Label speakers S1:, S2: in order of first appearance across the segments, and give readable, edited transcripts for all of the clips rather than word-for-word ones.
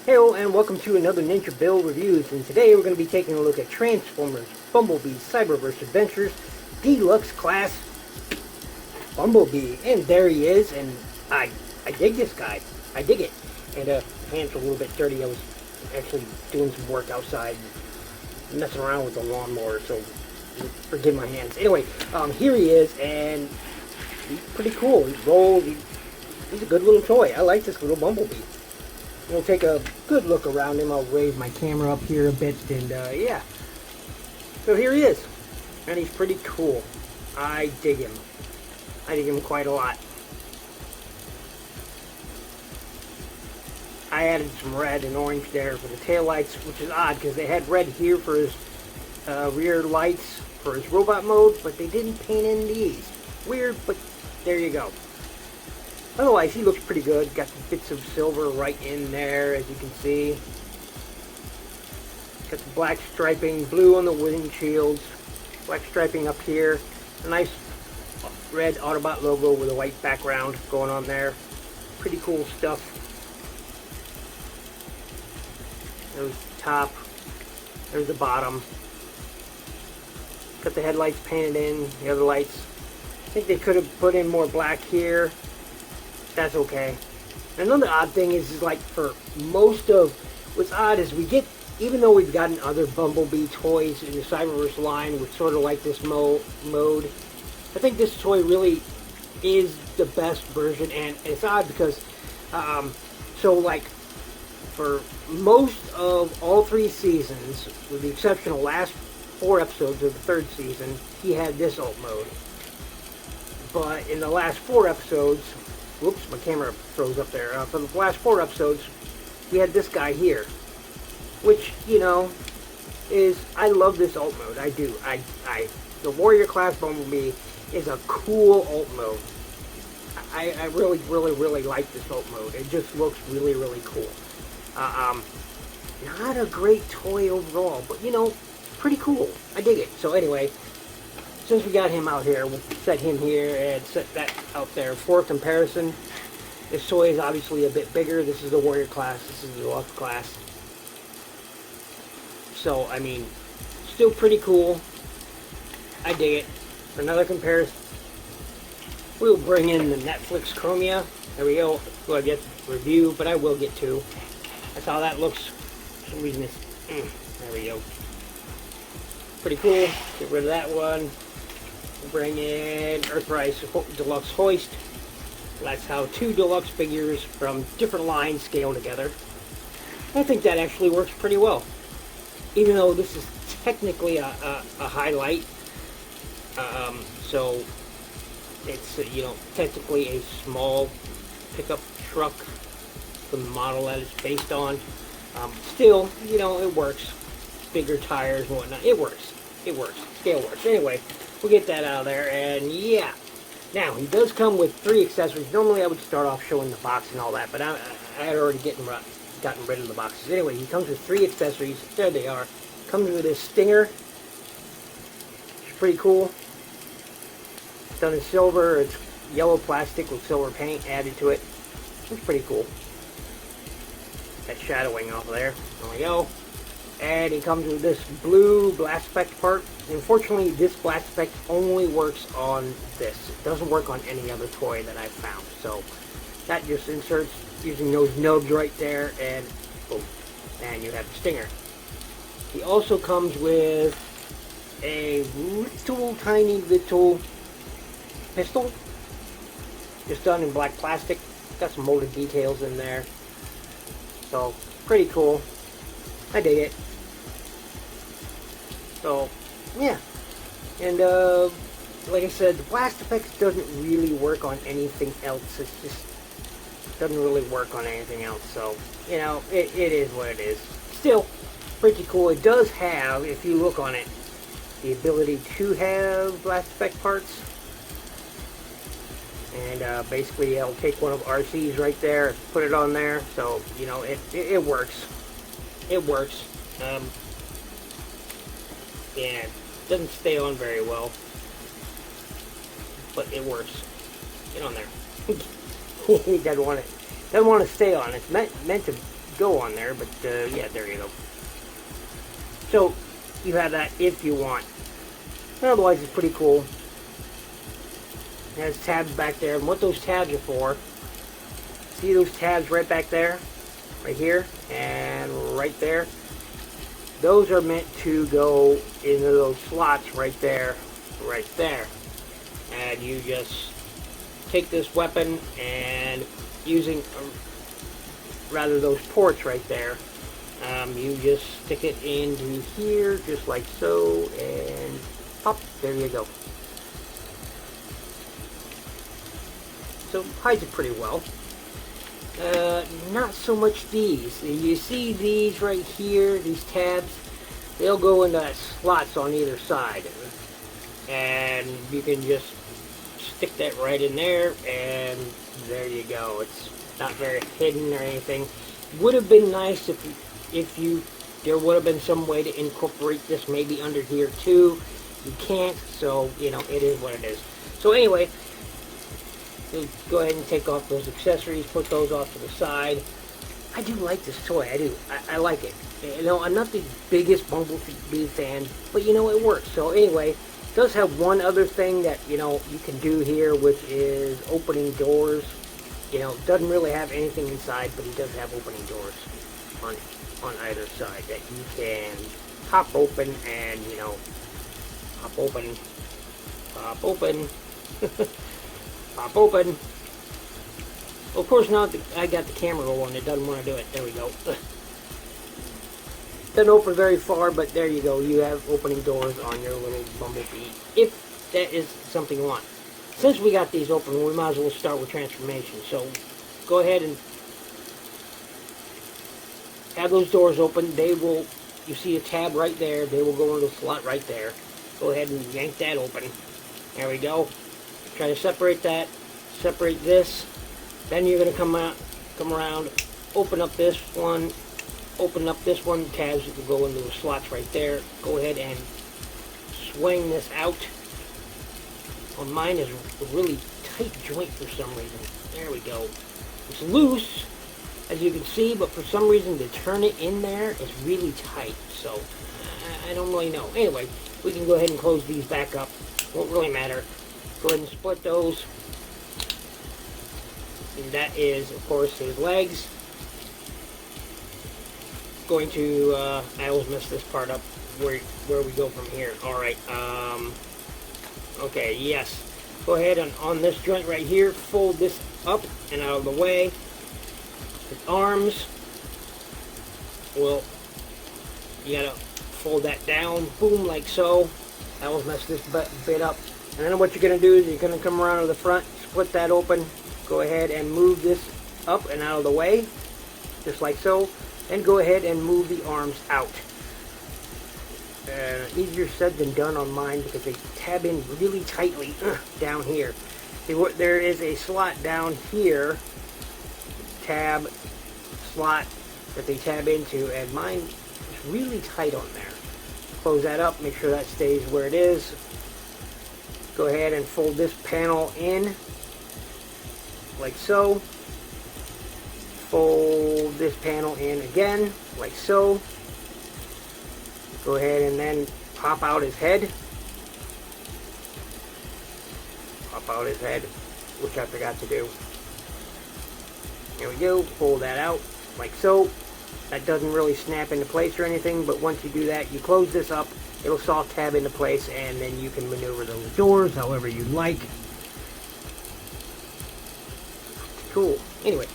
S1: Hello and welcome to another Ninja Build Reviews, and today we're going to be taking a look at Transformers Bumblebee Cyberverse Adventures Deluxe Class Bumblebee. And there he is, and I dig this guy. I dig it. And hands are a little bit dirty. I was actually doing some work outside, messing around with the lawnmower, so forgive my hands. Anyway, here he is, and he's pretty cool. He's rolled. He's a good little toy. I like this little Bumblebee. We'll take a good look around him. I'll raise my camera up here a bit, and yeah. So here he is, and he's pretty cool. I dig him. I dig him quite a lot. I added some red and orange there for the taillights, which is odd because they had red here for his rear lights for his robot mode, but they didn't paint in these. Weird, but there you go. Otherwise, he looks pretty good. Got some bits of silver right in there, as you can see. Got the black striping, blue on the windshields, black striping up here. A nice red Autobot logo with a white background going on there. Pretty cool stuff. There's the top. There's the bottom. Got the headlights painted in, the other lights. I think they could have put in more black here. That's okay. Another odd thing is like for most of what's odd is we get, even though we've gotten other Bumblebee toys in the Cyberverse line with sort of like this mode, I think this toy really is the best version. And it's odd because so like for most of all 3 seasons, with the exception of the last 4 episodes of the 3rd season, he had this alt mode. But in the last 4 episodes, whoops, my camera froze up there. For the last 4 episodes, we had this guy here, which, you know, is, I love this alt mode. I do. The Warrior Class Bumblebee is a cool alt mode. I really, really, really like this alt mode. It just looks really, really cool. Not a great toy overall, but, you know, pretty cool. I dig it. So anyway, since we got him out here, we'll set him here and set that out there for comparison. This toy is obviously a bit bigger. This is the Warrior class. This is the Deluxe class. So, I mean, still pretty cool. I dig it. For another comparison, we'll bring in the Netflix Chromia. There we go. Well, I get review, but I will get to. That's how that looks. For some reason it's... there we go. Pretty cool. Get rid of that one. Bring in Earthrise Deluxe Hoist. That's how 2 Deluxe figures from different lines scale together. I think that actually works pretty well. Even though this is technically a highlight. So it's, you know, technically a small pickup truck from the model that it's based on. Still, you know, it works. Bigger tires and whatnot. It works. It works. Scale works. Anyway, we'll get that out of there, and yeah. Now, he does come with 3 accessories. Normally, I would start off showing the box and all that, but I had already gotten rid of the boxes. Anyway, he comes with 3 accessories. There they are. Comes with this stinger. It's pretty cool. It's done in silver. It's yellow plastic with silver paint added to it. It's pretty cool. That shadowing off there. There we go. And he comes with this blue blast effect part. Unfortunately, this blast effect only works on this. It doesn't work on any other toy that I've found. So that just inserts using those nubs right there, and boom, and you have the stinger. He also comes with a little tiny little pistol, just done in black plastic. Got some molded details in there. So pretty cool. I dig it. So, yeah. And, like I said, the blast effects doesn't really work on anything else. It just doesn't really work on anything else. So, you know, it is what it is. Still, pretty cool. It does have, if you look on it, the ability to have blast effect parts. And, basically, I'll take one of RC's right there, put it on there. So, you know, it works. It works. Yeah, it doesn't stay on very well, but it works. Get on there. He doesn't want to stay on. It's meant to go on there, but yeah, there you go. So you have that if you want. Otherwise, it's pretty cool. It has tabs back there, and what those tabs are for, see those tabs right back there, right here, and right there? Those are meant to go into those slots right there, and you just take this weapon and using rather those ports right there, you just stick it into here just like so, and pop, there you go. So hides it pretty well. Not so much these. You see these right here, these tabs, they'll go into slots on either side, and you can just stick that right in there, and there you go. It's not very hidden or anything. Would have been nice if there would have been some way to incorporate this maybe under here too. You can't, so you know, it is what it is. So anyway, go ahead and take off those accessories, put those off to the side. I do like this toy. I do. I like it. You know, I'm not the biggest Bumblebee fan, but you know, it works. So anyway, it does have one other thing that, you know, you can do here, which is opening doors. You know, doesn't really have anything inside, but it does have opening doors on either side that you can pop open and, you know, pop open, pop open. Pop open. Of course, now I got the camera rolling, it doesn't want to do it. There we go. Doesn't open very far, but there you go. You have opening doors on your little Bumblebee, if that is something you want. Since we got these open, we might as well start with transformation. So go ahead and have those doors open. They will, you see a tab right there, they will go into the slot right there. Go ahead and yank that open. There we go. Try to separate that, separate this, then you're going to come around, open up this one, tabs will go into the slots right there. Go ahead and swing this out. On mine is a really tight joint for some reason. There we go. It's loose, as you can see, but for some reason to turn it in there is really tight, so I don't really know. Anyway, we can go ahead and close these back up. Won't really matter. Go ahead and split those. And that is, of course, his legs. Going to, I always mess this part up, where we go from here. Alright, okay, yes. Go ahead and on this joint right here, fold this up and out of the way. His arms, well, you gotta fold that down, boom, like so. I always mess this bit up. And then what you're going to do is you're going to come around to the front, split that open, go ahead and move this up and out of the way, just like so, and go ahead and move the arms out. Easier said than done on mine because they tab in really tightly down here. There is a slot down here, tab, slot, that they tab into, and mine is really tight on there. Close that up, make sure that stays where it is. Go ahead and fold this panel in, like so. Fold this panel in again, like so. Go ahead and then pop out his head. Pop out his head, which I forgot to do. There we go, fold that out, like so. That doesn't really snap into place or anything, but once you do that, you close this up. It'll soft tab into place, and then you can maneuver those doors however you like. Cool. Anyway,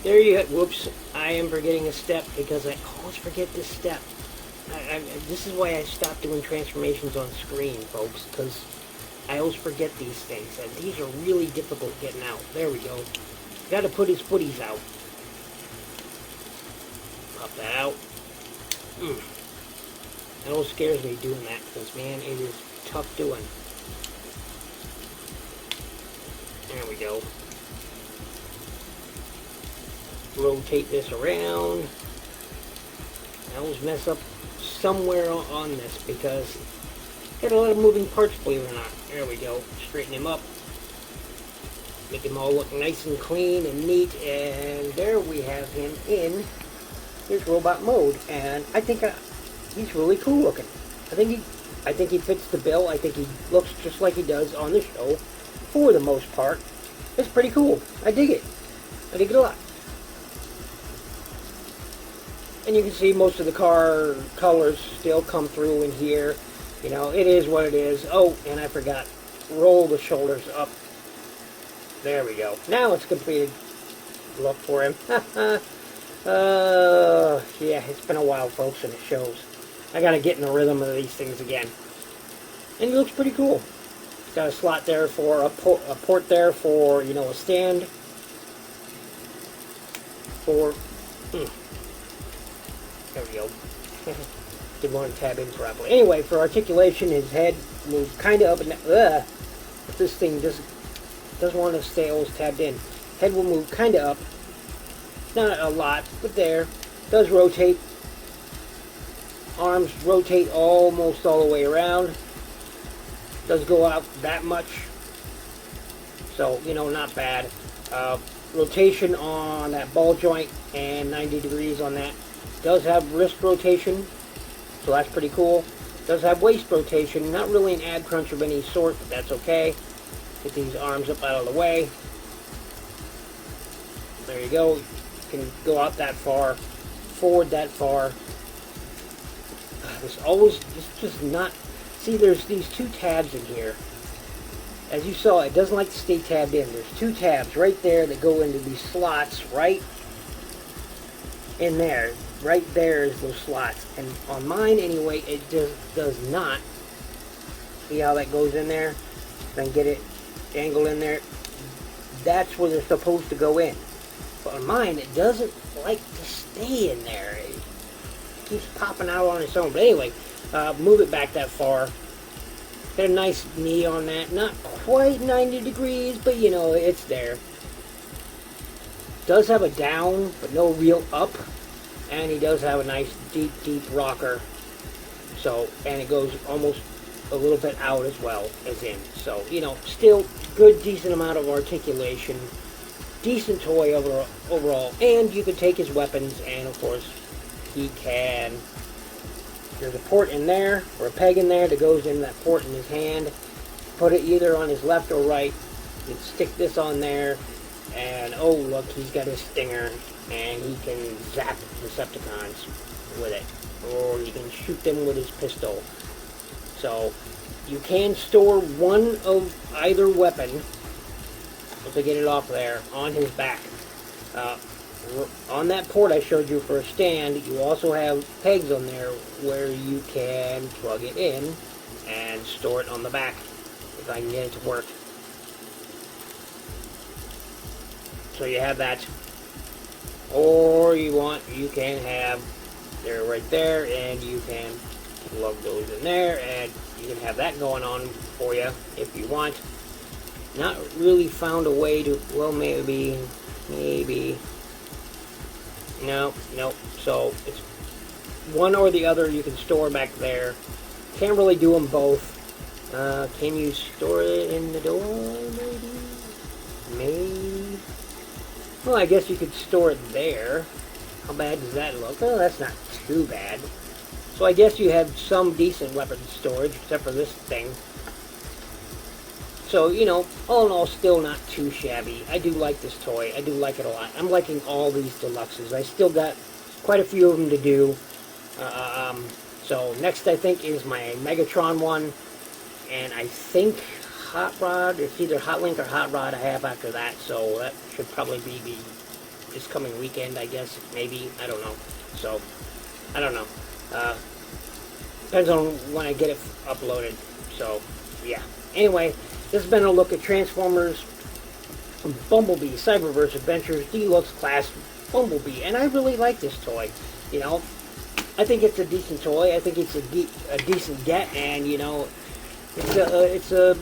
S1: there you go. Whoops, I am forgetting a step because I always forget this step. This is why I stopped doing transformations on screen, folks, because I always forget these things, and these are really difficult getting out. There we go. Got to put his footies out. Pop that out. It always scares me doing that because, man, it is tough doing. There we go. Rotate this around. I always mess up somewhere on this because got a lot of moving parts, believe it or not. There we go. Straighten him up. Make him all look nice and clean and neat. And there we have him in his robot mode. And I think he's really cool looking. I think he fits the bill. I think he looks just like he does on the show for the most part. It's pretty cool. I dig it. I dig it a lot. And you can see most of the car colors still come through in here. You know, it is what it is. Oh, and I forgot. Roll the shoulders up. There we go. Now it's completed look for him. Yeah, it's been a while, folks, and it shows. I gotta get in the rhythm of these things again. And he looks pretty cool. It's got a slot there for a port there for, you know, a stand. For, there we go. Didn't want to tab in properly. Anyway, for articulation, his head moves kind of up and down. If this thing doesn't want to stay always tabbed in. Head will move kind of up. Not a lot, but there. Does rotate. Arms rotate almost all the way around. Does go out that much. So, you know, not bad. Rotation on that ball joint and 90 degrees on that. Does have wrist rotation, so that's pretty cool. Does have waist rotation, not really an ab crunch of any sort, but that's okay. Get these arms up out of the way. There you go. You can go out that far, forward that far. It's just not. See, there's these two tabs in here. As you saw, it doesn't like to stay tabbed in. There's two tabs right there that go into these slots right in there. Right there is those slots. And on mine, anyway, it just does not. See how that goes in there? Then get it angled in there. That's where they're supposed to go in. But on mine, it doesn't like to stay in there. It keeps popping out on its own. But anyway, move it back that far. Got a nice knee on that. Not quite 90 degrees, but you know, it's there. Does have a down, but no real up. And he does have a nice deep rocker. So, and it goes almost a little bit out as well as in. So, you know, still good, decent amount of articulation. Decent toy overall. And you can take his weapons, and of course, he can. There's a port in there, or a peg in there that goes in that port in his hand. Put it either on his left or right. You can stick this on there, and oh look, he's got his stinger, and he can zap Decepticons with it. Or you can shoot them with his pistol. So, you can store one of either weapon, once I get it off there, on his back. On that port I showed you for a stand, you also have pegs on there where you can plug it in and store it on the back, if I can get it to work. So you have that. Or you can have, they're right there, and you can plug those in there, and you can have that going on for you if you want. Not really found a way to, well, maybe. No. So it's one or the other you can store back there. Can't really do them both. Can you store it in the door, maybe? Well, I guess you could store it there. How bad does that look? Oh, that's not too bad. So I guess you have some decent weapon storage, except for this thing. So, you know, all in all, still not too shabby. I do like this toy. I do like it a lot. I'm liking all these Deluxes. I still got quite a few of them to do. So next, I think, is my Megatron one. And I think Hot Rod, it's either Hot Link or Hot Rod I have after that. So that should probably be this coming weekend, I guess. Maybe. I don't know. So, I don't know. Depends on when I get it uploaded. So, yeah. Anyway, this has been a look at Transformers Bumblebee Cyberverse Adventures Deluxe Class Bumblebee, and I really like this toy. You know, I think it's a decent toy. I think it's a decent get, and you know, it's a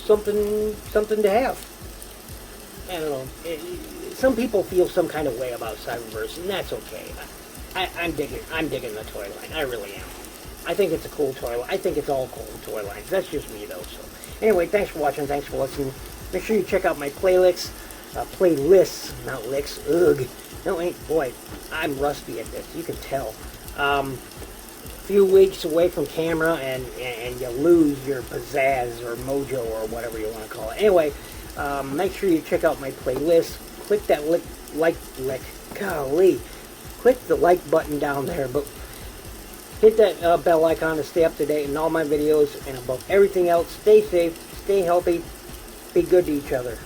S1: something to have. I don't know. Some people feel some kind of way about Cyberverse, and that's okay. I'm digging the toy line. I really am. I think it's a cool toy line. I think it's all cool toy lines. That's just me, though. So, anyway, thanks for watching. Thanks for listening. Make sure you check out my playlists, not licks, ugh. No, ain't, boy, I'm rusty at this, you can tell. Few weeks away from camera and you lose your pizzazz or mojo or whatever you want to call it. Anyway, make sure you check out my playlist. Click that click the like button down there, but hit that bell icon to stay up to date in all my videos, and above everything else, stay safe, stay healthy, be good to each other.